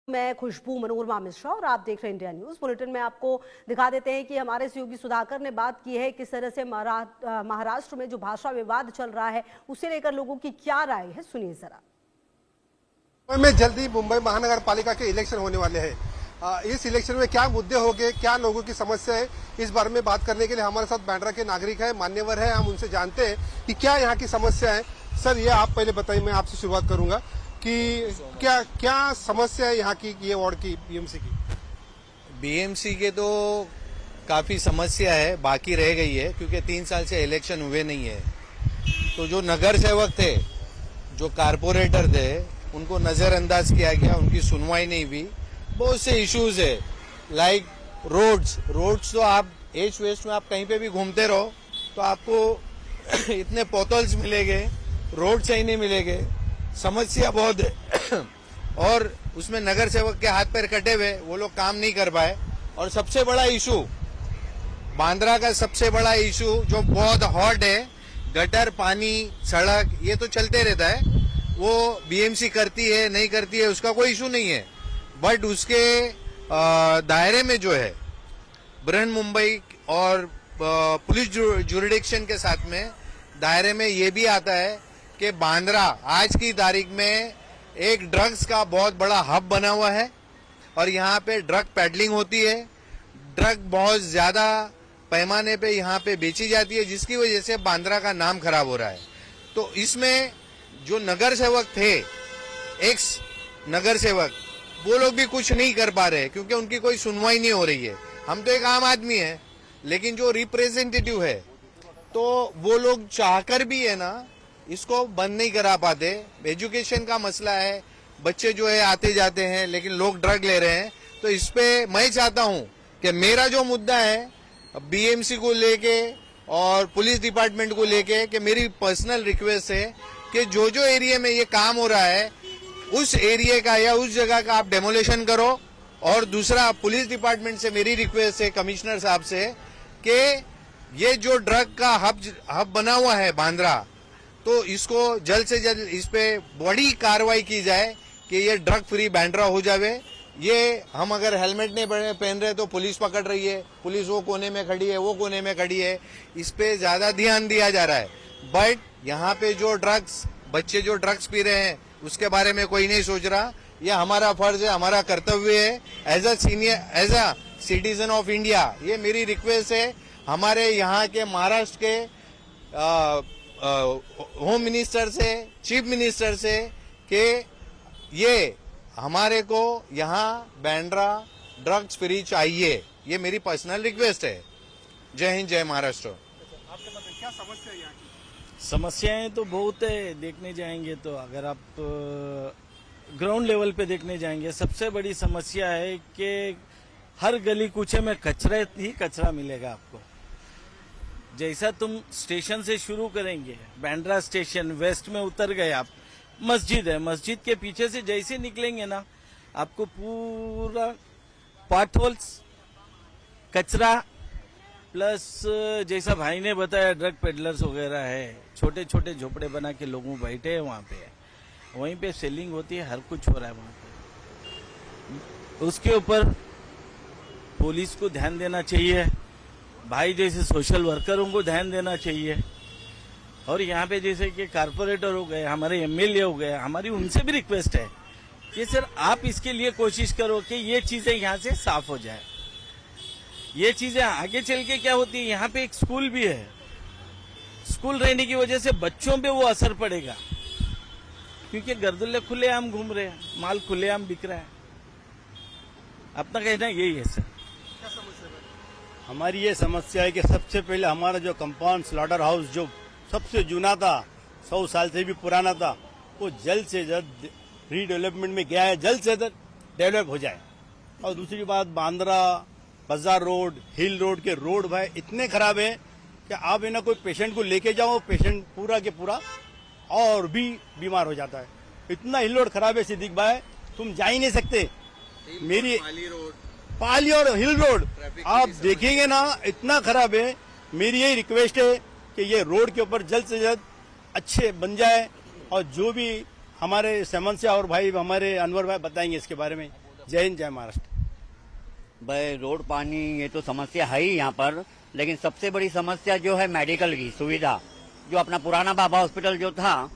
मैं खुशबू मनोरमा मिश्रा और आप देख रहे हैं इंडिया न्यूज बुलेटिन में। आपको दिखा देते हैं कि हमारे सहयोगी सुधाकर ने बात की है किस तरह से महाराष्ट्र में जो भाषा विवाद चल रहा है उसे लेकर लोगों की क्या राय है, सुनिए जरा। में जल्दी मुंबई महानगर पालिका के इलेक्शन होने वाले हैं। इस इलेक्शन में क्या मुद्दे होंगे, क्या लोगों की समस्या है, इस बारे में बात करने के लिए हमारे साथ बांद्रा के नागरिक है, मान्यवर है। हम उनसे जानते हैं कि क्या यहाँ की समस्या है। सर, ये आप पहले बताइए, मैं आपसे शुरुआत करूंगा कि क्या क्या समस्या है यहाँ की, ये वार्ड की, बीएमसी की। बीएमसी के तो काफी समस्या है, बाकी रह गई है क्योंकि 3 साल से इलेक्शन हुए नहीं है। तो जो नगर सेवक थे, जो कारपोरेटर थे, उनको नजरअंदाज किया गया, उनकी सुनवाई नहीं हुई। बहुत से इश्यूज है, लाइक रोड्स तो आप ईस्ट वेस्ट में आप कहीं पे भी घूमते रहो तो आपको इतने पोतल्स मिलेंगे, रोड सही नहीं मिलेंगे, समस्या बहुत है। और उसमें नगर सेवक के हाथ पैर कटे हुए, वो लोग काम नहीं कर पाए। और सबसे बड़ा इशू बांद्रा का, सबसे बड़ा इशू जो बहुत हॉट है, गटर, पानी, सड़क, ये तो चलते रहता है। वो बीएमसी करती है नहीं करती है उसका कोई इशू नहीं है, बट उसके दायरे में जो है बृहन मुंबई और पुलिस जुरिडिक्शन के साथ में दायरे में ये भी आता है कि बांद्रा आज की तारीख में एक ड्रग्स का बहुत बड़ा हब बना हुआ है और यहाँ पे ड्रग पैडलिंग होती है। ड्रग बहुत ज्यादा पैमाने पे यहाँ पे बेची जाती है, जिसकी वजह से बांद्रा का नाम खराब हो रहा है। तो इसमें जो नगर सेवक थे, एक्स नगर सेवक, वो लोग भी कुछ नहीं कर पा रहे क्योंकि उनकी कोई सुनवाई नहीं हो रही है। हम तो एक आम आदमी है, लेकिन जो रिप्रेजेंटेटिव है तो वो लोग चाहकर भी है ना, इसको बंद नहीं करा पाते। एजुकेशन का मसला है, बच्चे जो है आते जाते हैं लेकिन लोग ड्रग ले रहे हैं। तो इस पे मैं चाहता हूं कि मेरा जो मुद्दा है बीएमसी को लेके और पुलिस डिपार्टमेंट को लेके, कि मेरी पर्सनल रिक्वेस्ट है कि जो जो एरिया में ये काम हो रहा है उस एरिया का या उस जगह का आप डेमोलेशन करो। और दूसरा, पुलिस डिपार्टमेंट से मेरी रिक्वेस्ट है कमिश्नर साहब से कि ये जो ड्रग का हब बना हुआ है बांद्रा, तो इसको जल्द से जल्द इस पे बड़ी कार्रवाई की जाए कि ये ड्रग फ्री बांद्रा हो जावे। ये हम अगर हेलमेट नहीं पहन रहे तो पुलिस पकड़ रही है, पुलिस वो कोने में खड़ी है, वो कोने में खड़ी है, इस पे ज्यादा ध्यान दिया जा रहा है। बट यहाँ पे जो ड्रग्स, बच्चे जो ड्रग्स पी रहे हैं उसके बारे में कोई नहीं सोच रहा। ये हमारा फर्ज है, हमारा कर्तव्य है as a citizen of India. ये मेरी रिक्वेस्ट है हमारे यहाँ के महाराष्ट्र के होम मिनिस्टर से, चीफ मिनिस्टर से, कि ये हमारे को यहाँ बांद्रा ड्रग्स फ्री चाहिए। ये मेरी पर्सनल रिक्वेस्ट है। जय हिंद, जय महाराष्ट्र। आपके पास क्या समस्या है यहाँ की? समस्याएं तो बहुत है, देखने जाएंगे तो अगर आप ग्राउंड लेवल पे देखने जाएंगे, सबसे बड़ी समस्या है कि हर गली कूचे में कचरा ही कचरा मिलेगा आपको। जैसा तुम स्टेशन से शुरू करेंगे, बांद्रा स्टेशन वेस्ट में उतर गए आप, मस्जिद है, मस्जिद के पीछे से जैसे निकलेंगे ना, आपको पूरा पॉटहोल्स, कचरा, प्लस जैसा भाई ने बताया ड्रग पेडलर्स वगैरह है, छोटे छोटे झोपड़े बना के लोगों बैठे हैं वहाँ पे, वहीं पे सेलिंग होती है, हर कुछ हो रहा है वहाँ पे। उसके ऊपर पुलिस को ध्यान देना चाहिए, भाई जैसे सोशल वर्करों को ध्यान देना चाहिए, और यहाँ पे जैसे कि कारपोरेटर हो गए, हमारे एमएलए हो गए, हमारी उनसे भी रिक्वेस्ट है कि सर आप इसके लिए कोशिश करो कि ये चीजें यहाँ से साफ हो जाए। ये चीजें आगे चल के क्या होती है, यहाँ पे एक स्कूल भी है, स्कूल रहने की वजह से बच्चों पे वो असर पड़ेगा क्योंकि गर्दुल्ले खुलेआम घूम रहे हैं, माल खुलेआम बिक रहा है। अपना कहना यही है सर। क्या समस्या है? हमारी ये समस्या है कि सबसे पहले हमारा जो कंपाउंड स्लॉटर हाउस जो सबसे जूना था, 100 साल से भी पुराना था, वो जल्द से जल्द रीडेवलपमेंट में गया है, जल्द से जल्द डेवलप हो जाए। और दूसरी बात, बांद्रा बाजार रोड, हिल रोड के रोड भाई इतने खराब है कि आप है ना कोई पेशेंट को लेके जाओ, पेशेंट पूरा के पूरा और भी बीमार हो जाता है। इतना हिल रोड खराब है सिद्दीक भाई, तुम जा ही नहीं सकते। मेरी पाली और हिल रोड आप देखेंगे ना, इतना खराब है। मेरी यही रिक्वेस्ट है कि ये रोड के ऊपर जल्द से जल्द अच्छे बन जाए, और जो भी हमारे समस्या और भाई हमारे अनवर भाई बताएंगे इसके बारे में। जय हिंद, जय महाराष्ट्र। भाई रोड पानी ये तो समस्या है ही यहाँ पर, लेकिन सबसे बड़ी समस्या जो है मेडिकल की सुविधा। जो अपना पुराना बाबा हॉस्पिटल जो था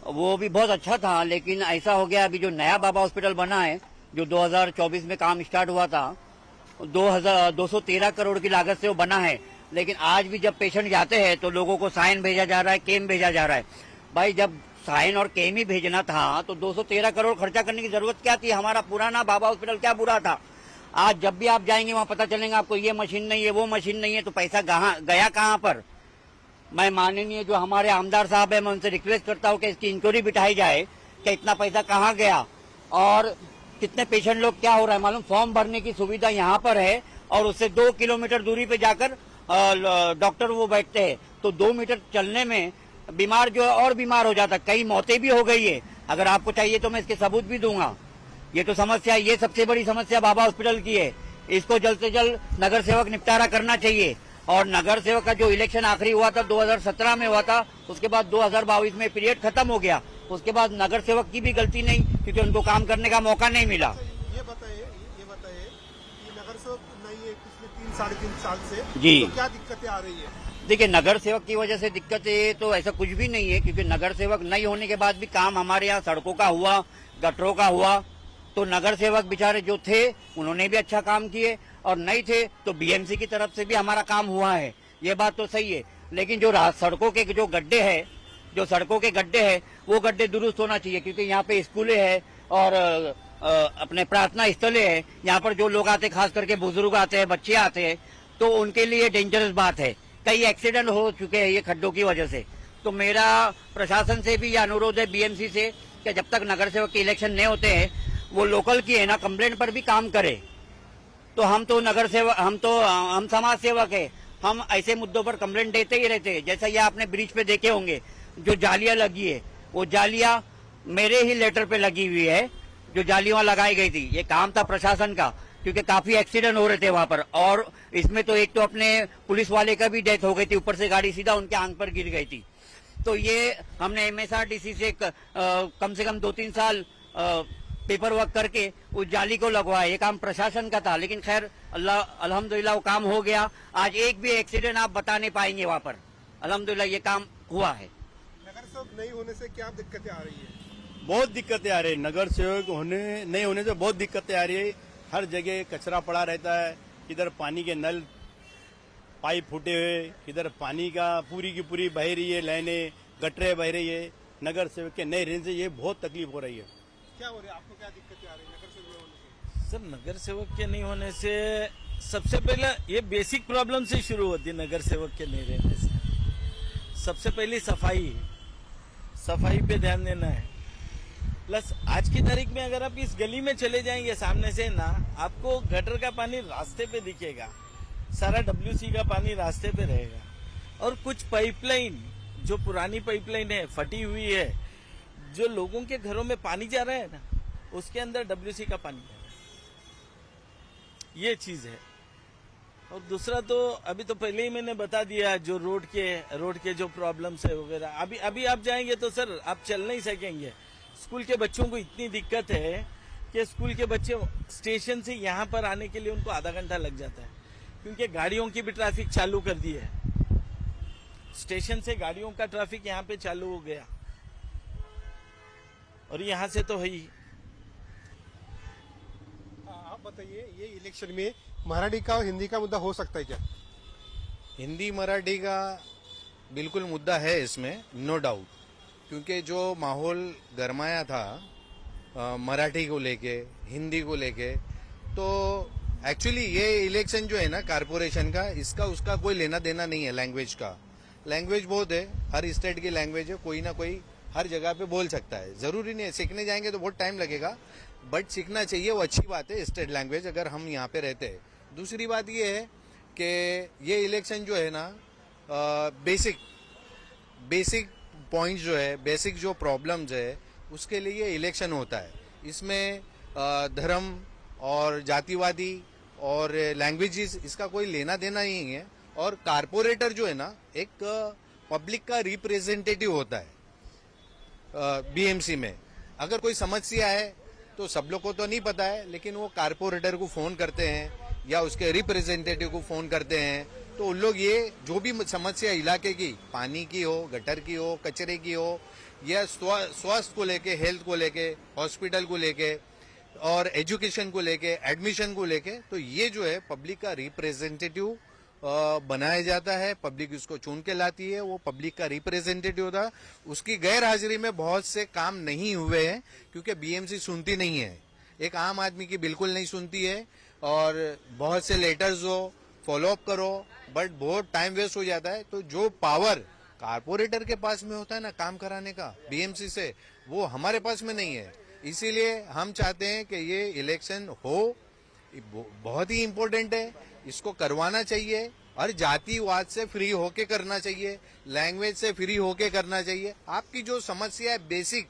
वो भी बहुत अच्छा था, लेकिन ऐसा हो गया अभी जो नया बाबा हॉस्पिटल बना है जो 2024 में काम स्टार्ट हुआ था 213 करोड़ की लागत से वो बना है, लेकिन आज भी जब पेशेंट जाते हैं तो लोगों को साइन भेजा जा रहा है, केम भेजा जा रहा है। भाई जब साइन और केम ही भेजना था तो 213 करोड़ खर्चा करने की जरूरत क्या थी? हमारा पुराना बाबा हॉस्पिटल क्या बुरा था? आज जब भी आप जाएंगे वहां पता चलेगा आपको ये मशीन नहीं है, वो मशीन नहीं है, तो पैसा गया कहाँ पर? मैं माननीय जो हमारे आमदार साहब है मैं उनसे रिक्वेस्ट करता हूँ कि इसकी इंक्वायरी बिठाई जाए कि इतना पैसा कहाँ गया और कितने पेशेंट लोग क्या हो रहा है। मालूम फॉर्म भरने की सुविधा यहाँ पर है और उससे 2 किलोमीटर दूरी पे जाकर डॉक्टर वो बैठते हैं, तो 2 मीटर चलने में बीमार जो है और बीमार हो जाता है। कई मौतें भी हो गई है, अगर आपको चाहिए तो मैं इसके सबूत भी दूंगा। ये तो समस्या, ये सबसे बड़ी समस्या बाबा हॉस्पिटल की है। इसको जल्द से जल्द नगर सेवक निपटारा करना चाहिए। और नगर सेवक का जो इलेक्शन आखिरी हुआ था 2017 में हुआ था, उसके बाद 2022 में पीरियड खत्म हो गया, उसके बाद नगर सेवक की भी गलती नहीं, क्योंकि उनको काम करने का मौका नहीं मिला। ये बताइए कि नगर सेवक नहीं है पिछले 3-3.5 साल से, जी। तो क्या दिक्कतें आ रही है? देखिए नगर सेवक की वजह से दिक्कतें तो ऐसा कुछ भी नहीं है, क्योंकि नगर सेवक नहीं होने के बाद भी काम हमारे यहाँ सड़कों का हुआ, गटरों का हुआ, तो नगर सेवक बेचारे जो थे उन्होंने भी अच्छा काम किए, और नहीं थे तो बीएमसी की तरफ से भी हमारा काम हुआ है, ये बात तो सही है। लेकिन जो सड़कों के जो गड्ढे हैं, जो सड़कों के गड्ढे हैं वो गड्ढे दुरुस्त होना चाहिए, क्योंकि यहाँ पे स्कूलें हैं और अपने प्रार्थना स्थलें हैं। यहाँ पर जो लोग आते हैं, खास करके बुजुर्ग आते हैं, बच्चे आते हैं, तो उनके लिए डेंजरस बात है। कई एक्सीडेंट हो चुके हैं ये खड्डों की वजह से। तो मेरा प्रशासन से भी ये अनुरोध है, बीएमसी से, कि जब तक नगर सेवक के इलेक्शन नहीं होते हैं वो लोकल की है ना कंप्लेंट पर भी काम करे। तो हम तो नगर सेवक, हम समाज सेवक है, हम ऐसे मुद्दों पर कंप्लेंट देते ही रहते हैं। जैसा ये आपने ब्रिज पे देखे होंगे जो जालियां लगी है, वो जालियां मेरे ही लेटर पे लगी हुई है, जो जालियां लगाई गई थी। ये काम था प्रशासन का, क्योंकि काफी एक्सीडेंट हो रहे थे वहां पर। और इसमें तो एक तो अपने पुलिस वाले का भी डेथ हो गई थी, ऊपर से गाड़ी सीधा उनके आंख पर गिर गई थी। तो ये हमने MSRDC से कम से कम 2-3 साल पेपर वर्क करके उस जाली को लगवाया। ये काम प्रशासन का था, लेकिन खैर अल्हम्दुलिल्लाह वो काम हो गया। आज एक भी एक्सीडेंट आप बता नहीं पाएंगे वहां पर, अल्हम्दुलिल्लाह ये काम हुआ है। नगर सेवक नहीं होने से क्या दिक्कतें आ रही है? बहुत दिक्कतें आ रही है, नगर सेवक नहीं होने से बहुत दिक्कतें आ रही है। हर जगह कचरा पड़ा रहता है, इधर पानी के नल पाइप फूटे हुए, इधर पानी का पूरी की पूरी बह रही है, लाइनें गटरे बह रही है। नगर सेवक के नहीं रहने से ये बहुत तकलीफ हो रही है। क्या हो रहा है, आपको क्या दिक्कतें आ रही है नगर सेवक नहीं होने से? सर नगर सेवक के नहीं होने से सबसे पहले ये बेसिक प्रॉब्लम से शुरू होती है। नगर सेवक के नहीं रहने से सबसे पहली सफाई पे ध्यान देना है। प्लस आज की तारीख में अगर आप इस गली में चले जाएंगे सामने से ना, आपको गटर का पानी रास्ते पे दिखेगा, सारा WC का पानी रास्ते पे रहेगा, और कुछ पाइपलाइन जो पुरानी पाइपलाइन है फटी हुई है, जो लोगों के घरों में पानी जा रहा है ना, उसके अंदर WC का पानी जा रहा है। ये चीज है। और दूसरा तो अभी तो पहले ही मैंने बता दिया, जो रोड के जो प्रॉब्लम्स है वगैरह। अभी आप जाएंगे तो सर आप चल नहीं सकेंगे। स्कूल के बच्चों को इतनी दिक्कत है कि स्कूल के बच्चे स्टेशन से यहाँ पर आने के लिए उनको आधा घंटा लग जाता है, क्योंकि गाड़ियों की भी ट्रैफिक चालू कर दी है। स्टेशन से गाड़ियों का ट्रैफिक यहाँ पे चालू हो गया, और यहाँ से तो है ही। आप बताइए, ये इलेक्शन में मराठी का और हिंदी का मुद्दा हो सकता है क्या? हिंदी मराठी का बिल्कुल मुद्दा है इसमें, नो डाउट, क्योंकि जो माहौल गरमाया था मराठी को लेके, हिंदी को लेके, तो एक्चुअली ये इलेक्शन जो है ना कारपोरेशन का, इसका उसका कोई लेना देना नहीं है लैंग्वेज का। लैंग्वेज बहुत है, हर स्टेट की लैंग्वेज है, कोई ना कोई हर जगह पे बोल सकता है। जरूरी नहीं है, सीखने जाएंगे तो बहुत टाइम लगेगा, बट सीखना चाहिए, वो अच्छी बात है स्टेट लैंग्वेज अगर हम यहाँ पे रहते हैं। दूसरी बात ये है कि ये इलेक्शन जो है ना बेसिक पॉइंट्स जो है, बेसिक जो प्रॉब्लम्स है, उसके लिए इलेक्शन होता है। इसमें धर्म और जातिवादी और लैंग्वेजेस इसका कोई लेना देना नहीं है। और कारपोरेटर जो है ना एक पब्लिक का रिप्रेजेंटेटिव होता है बीएमसी में। अगर कोई समस्या है तो सब लोग को तो नहीं पता है, लेकिन वो कारपोरेटर को फोन करते हैं या उसके रिप्रेजेंटेटिव को फोन करते हैं, तो उन लोग ये जो भी समस्या इलाके की, पानी की हो, गटर की हो, कचरे की हो, या स्वास्थ्य को लेके, हेल्थ को लेके, हॉस्पिटल को लेके और एजुकेशन को लेके, एडमिशन को लेके, तो ये जो है पब्लिक का रिप्रेजेंटेटिव बनाया जाता है। पब्लिक उसको चुन के लाती है, वो पब्लिक का रिप्रेजेंटेटिव होता है। उसकी गैर हाजिरी में बहुत से काम नहीं हुए हैं क्योंकि बीएमसी सुनती नहीं है, एक आम आदमी की बिल्कुल नहीं सुनती है। और बहुत से लेटर्स हो, फॉलो अप करो, बट बहुत टाइम वेस्ट हो जाता है। तो जो पावर कारपोरेटर के पास में होता है ना काम कराने का बीएमसी से, वो हमारे पास में नहीं है। इसीलिए हम चाहते हैं कि ये इलेक्शन हो, बहुत ही इम्पोर्टेंट है, इसको करवाना चाहिए और जातिवाद से फ्री होके करना चाहिए, लैंग्वेज से फ्री होके करना चाहिए। आपकी जो समस्या है बेसिक,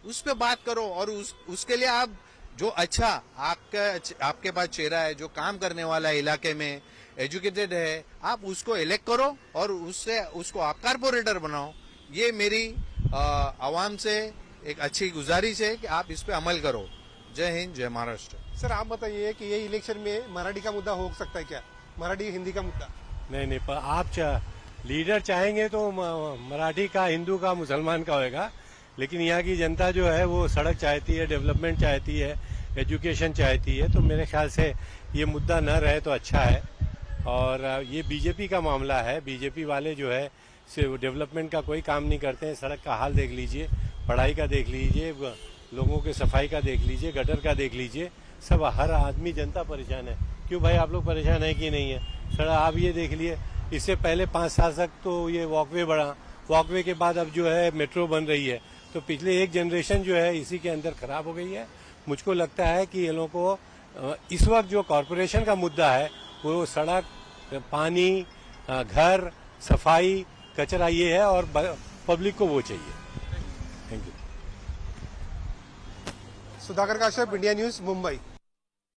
उस पर बात करो और उसके लिए आप जो अच्छा आपके पास चेहरा है, जो काम करने वाला है इलाके में, एजुकेटेड है, आप उसको इलेक्ट करो और उसको आप कारपोरेटर बनाओ। ये मेरी आवाम से एक अच्छी गुजारिश है कि आप इस पे अमल करो। जय हिंद, जय महाराष्ट्र। सर आप बताइए कि ये इलेक्शन में मराठी का मुद्दा हो सकता है क्या, मराठी हिंदी का मुद्दा? नहीं, पर आप लीडर चाहेंगे तो मराठी का, हिंदू का, मुसलमान का होएगा, लेकिन यहाँ की जनता जो है वो सड़क चाहती है, डेवलपमेंट चाहती है, एजुकेशन चाहती है। तो मेरे ख्याल से ये मुद्दा न रहे तो अच्छा है। और ये बीजेपी का मामला है, बीजेपी वाले जो है डेवलपमेंट का कोई काम नहीं करते हैं। सड़क का हाल देख लीजिए, पढ़ाई का देख लीजिए, लोगों के सफाई का देख लीजिए, गटर का देख लीजिए, सब हर आदमी जनता परेशान है। क्यों भाई, आप लोग परेशान है कि नहीं है? सड़क आप ये देख लिए, इससे पहले 5 साल तक तो ये वॉकवे बढ़ा, वॉकवे के बाद अब जो है मेट्रो बन रही है। तो पिछले एक जनरेशन जो है इसी के अंदर खराब हो गई है। मुझको लगता है कि ये लोगों को इस वक्त जो कॉरपोरेशन का मुद्दा है वो सड़क, पानी, घर, सफाई, कचरा ये है और पब्लिक को वो चाहिए। Thank you. Sudhakar Kashyap, India news, Mumbai.